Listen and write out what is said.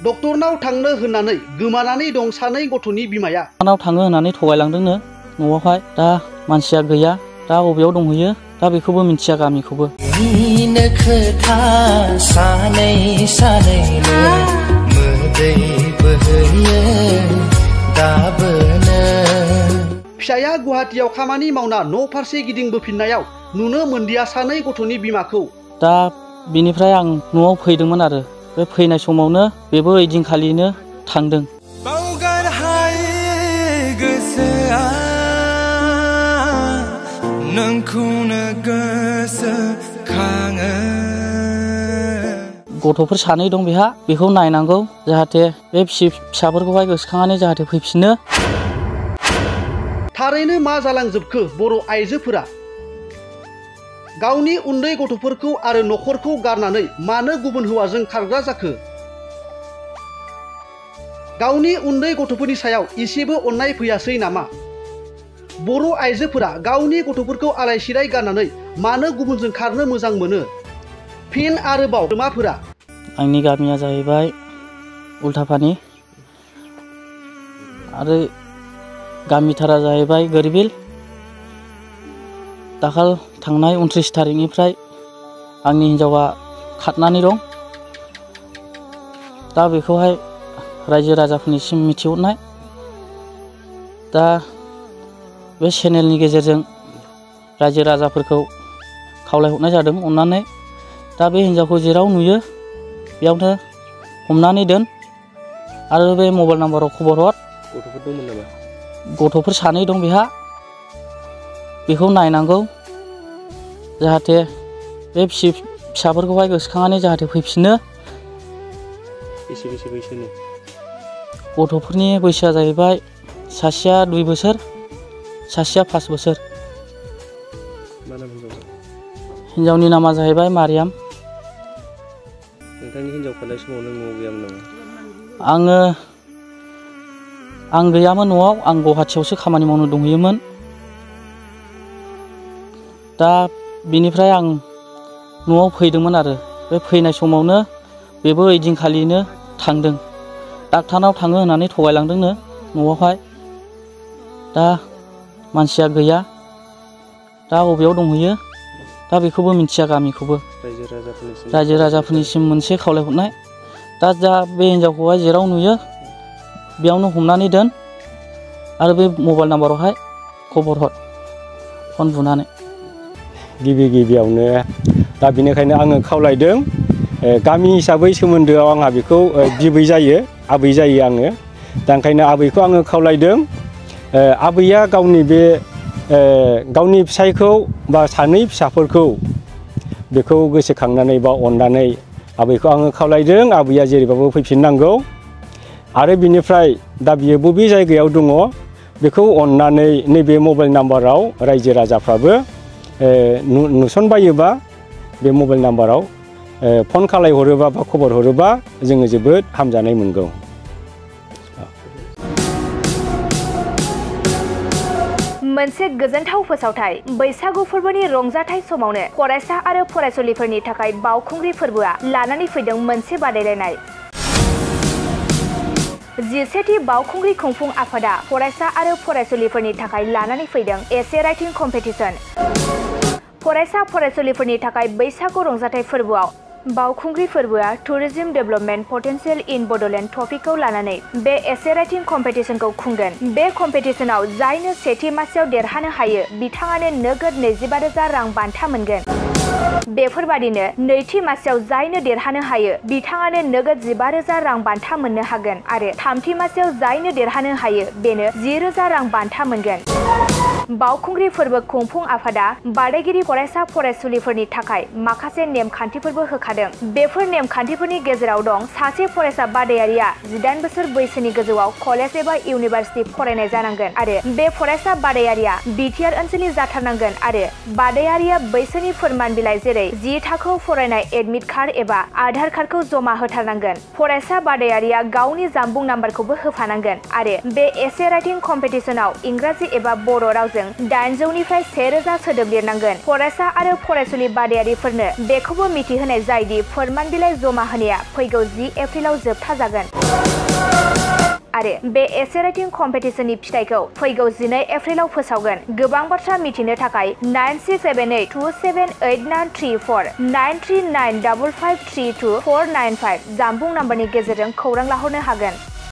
डक्टरनाव थांनो होननानै गोमानानै दं सानै गथ'नि बिमाया। डक्टरनाव थाङो होननानै थगायलांदोंनो न'आवहाय दा मानसिया गैया दा बबेयाव दंहैयो दा बेखौबो मिन्थिया गामिखौबो। खोथा सानै सानैनो मोदै बोहैयो दाबोनो। फिसाया गुवाहाटीयाव खामानि मावना न' फारसे गिदिंबोफिननायाव नुनो मोनदिया सानै गथ'नि बिमाखौ। दा बिनिफ्राय आं न'आव फैदोंमोन आरो बे फैनाय समावनो बेबो ओइदिनखालिनो थांदों। बावगार हायै गोसोआ नोंखौनो गोसोखाङो। गथ'फोर सानै दं बेहा बेखौ नायनांगौ जाहाथे बे फिसाफोरखौहाय गोसोखांनानै जाहाथे फैफिनो। थारैनो मा जालांजोबखो बर' आइजोफोरा? गावनि उन्दै गथ'फोरखौ आरो न'खरखौ गारनानै मानो गुबुन हौवाजों खारग्रा जाखो? गावनि उन्दै गथ'फोरनि सायाव एसेबो अननाय फैयासै नामा? बर' आइजोफोरा गावनि गथ'फोरखौ आलाय सिलाय गारनानै मानो गुबुनजों खारनो मोजां मोनो? फिन आरोबाव माफोरा? आंनि गामिया जाहैबाय उल्थापानि आरो गामिथारा जाहैबाय गोरबिल। दाखाल थांनाय 29 थारिखनिफ्राय आंनि हिन्जावा खारनानै दं। दा बेखौहाय रायजो राजाफोरनिसिम मिथिहरनाय। दा बे चेनेलनि गेजेरजों रायजो राजाफोरखौ खावलायहरनाय जादों अननानै दा बे हिन्जावखौ जेराव नुयो बेयावनो हमनानै दोन आरो बे मबाइल नाम्बाराव खबर हर। गथ'फोर दंमोन नामा? गथ'फोर सानै दं बेहा बेखौ नायनांगौ जाहाथे बे फिसाफोरखौहाय गोसोखांनानै जाहाथे फैफिनो। बेसे बैसोनि? गथ'फोरनि बैसोआ जाहैबाय सासेया 2 बोसोर सासेया 5 बोसोर। मा नाम हिन्जावनि नामा जाहैबाय मारियाम। नोंथांनि हिन्जाव खारनाय समाव नों न'आव गैयामोन नामा? आं गैयामोन न'आव। आं गुवाहाटीयावसो खामानि मावनो दंहैयोमोन। दा बिनिफ्राय आं न'आव फैदोंमोन आरो बे फैनाय समावनो बेबो ओइदिनखालिनो थांदों। डाक्टारनाव थाङो होननानै थगायलांदोंनो न'आवहाय दा मानसिया गैया दा बबेयाव दंहैयो दा बेखौबो मिन्थिया गामिखौबो। रायजो राजाफोरनिसिम मोनसे खावलायहरनाय दा बे हिन्जावखौहाय जेराव नुयो बेयावनो हमनानै दोन आरो बे मबाइल नाम्बारावहाय खबर हर फन बुनानै। गिबियावनो दा बेनिखायनो आङो खावलायदों गामि हिसाबै सोमोन्दोआव आंहा बेखौ बिबै जायो आबै जायो आङो। दा ओंखायनो आबैखौ आङो खावलायदों आबैया गावनि बे गावनि फिसायखौ बा सानै फिसाफोरखौ बेखौ गोसोखांनानै बा अननानै आबैखौ आङो खावलायदों आबैया जेरैबाबो फैफिननांगौ आरो बिनिफ्राय दा बियो बबे जायगायाव दङ बेखौ अननानै नैबे मबाइल नाम्बाराव रायजो राजाफ्राबो नुसनबायोबा बे मबाइल नाम्बाराव फन खालायहरोबा बा खबर हरोबा जोङो जोबोद हामजानाय मोनगौ। मोनसे गोजोनथाव फोसावथाय बैसागु फोरबोनि रंजाथाय समावनो फरायसा आरो फरायसुलिफोरनि थाखाय बावखुंग्रि फोरबोआ लानानै फैदों मोनसे बादायलायनाय। 11थि बावखुंग्रि खुंफुं आफादा फरायसा आरो फरायसुलिफोरनि थाखाय लानानै फैदों एसे राइटिं कम्पिटिशन। फरायसा फरायसुलिफोरनि थाखाय बैसागु रंजाथाय फोरबोआव बावखुंग्रि फोरबोआ टुरिज्म डेभेलपमेन्ट पटेन्सियेल इन बड'लेण्ड टपिकखौ लानानै बे एसे राइटिं कम्पिटिशनखौ खुंगोन। बे कम्पिटिशनाव जायनो सेथि मासियाव देरहानो हायो बिथाङानो नोगोद 25,000 रां बान्था मोनगोन। बेफोरबादिनो नैथि मासियाव जायनो देरहानो हायो बिथाङानो नोगोद 15,000 रां बान्था मोननो हागोन आरो थामथि मासियाव जायनो देरहानो हायो बेनो 10,000 रां बान्था मोनगोन। बावखुंग्रि फोरबो खुंफुं आफादा बादायगिरि फरायसा फरायसुलिफोरनि थाखाय माखासे नेमखान्थिफोरबो होखादों। बेफोर नेमखान्थिफोरनि गेजेराव दं सासे फरायसा बादायारिया 18 बोसोर बैसोनि गोजौआव कलेज एबा इउनिभार्सिटि फरायनाय जानांगोन आरो बे फरायसा बादायारिया बिटिआर ओनसोलनि जाथारनांगोन आरो बादायारिया बैसोनि फोरमान बिलाइ जेरै 10 थाखोआव फरायनाय एडमिट कार्ड एबा आधार कार्डखौ जमा होथारनांगोन। फरायसा बादायारिया गावनि जानबुं नाम्बारखौबो होफानांगोन आरो बे एसे राइटिं कम्पिटिशनाव इंराजि एबा बर' रावजों मार्कजों 800निफ्राय 1000 सोदोब लिरनांगोन। फरायसा आरो फरायसुलि बादायारिफोरनो बेखौबो मिथिहोनाय जायोदि फोरमान बिलाइ जमा होनाया फैगौ 10 एप्रिलाव जोबथा जागोन। आरो बे एसे राइटिं कम्पिटिशननि फिथाइखौ फैगौ 12 एप्रिलाव फोसावगोन। गोबां बाथ्रा मिथिनो थाखाय 9678278934 9395532495 जानबुं नाम्बारनि गेजेरजों खौरां लाहरनो हागोन।